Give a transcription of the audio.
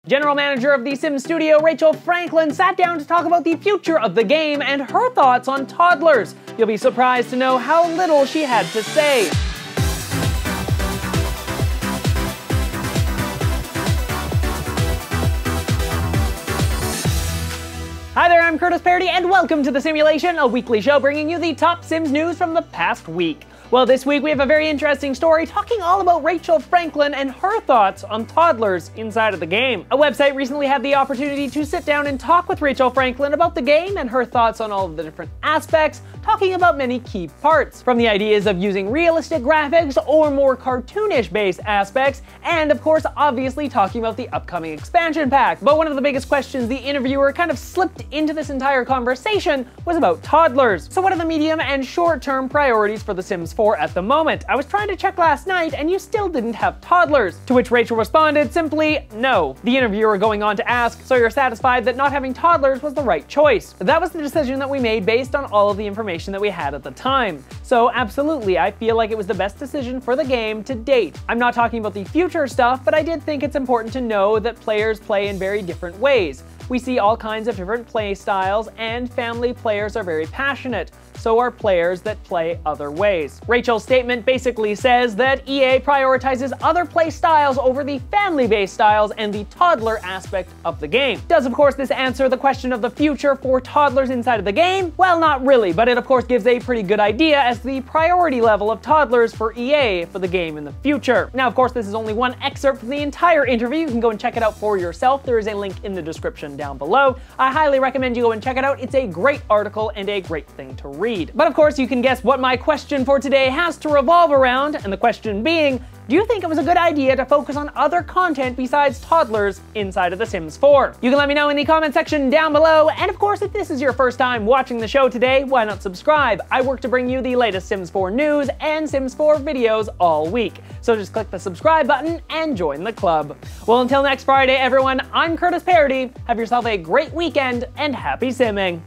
General manager of the Sims studio, Rachel Franklin, sat down to talk about the future of the game and her thoughts on Toddlers. You'll be surprised to know how little she had to say. Hi there, I'm Paradis, and welcome to The Simulation, a weekly show bringing you the top Sims news from the past week. Well, this week we have a very interesting story talking all about Rachel Franklin and her thoughts on Toddlers inside of the game. A website recently had the opportunity to sit down and talk with Rachel Franklin about the game and her thoughts on all of the different aspects, talking about many key parts, from the ideas of using realistic graphics or more cartoonish based aspects, and of course obviously talking about the upcoming expansion pack. But one of the biggest questions the interviewer kind of slipped into this entire conversation was about Toddlers. So what are the medium and short-term priorities for The Sims 4 at the moment? I was trying to check last night and you still didn't have Toddlers. To which Rachel responded simply, no. The interviewer going on to ask, so you're satisfied that not having Toddlers was the right choice? That was the decision that we made based on all of the information that we had at the time. So absolutely, I feel like it was the best decision for the game to date. I'm not talking about the future stuff, but I did think it's important to know that players play in very different ways. We see all kinds of different play styles, and family players are very passionate. So are players that play other ways. Rachel's statement basically says that EA prioritizes other play styles over the family-based styles and the toddler aspect of the game. Does, of course, this answer the question of the future for Toddlers inside of the game? Well, not really, but it of course gives a pretty good idea as to the priority level of Toddlers for EA for the game in the future. Now, of course, this is only one excerpt from the entire interview. You can go and check it out for yourself. There is a link in the description down below. I highly recommend you go and check it out. It's a great article and a great thing to read. But of course, you can guess what my question for today has to revolve around, and the question being, do you think it was a good idea to focus on other content besides Toddlers inside of The Sims 4? You can let me know in the comment section down below, and of course, if this is your first time watching the show today, why not subscribe? I work to bring you the latest Sims 4 news and Sims 4 videos all week. So just click the subscribe button and join the club. Well, until next Friday, everyone, I'm Paradis. Have yourself a great weekend and happy simming.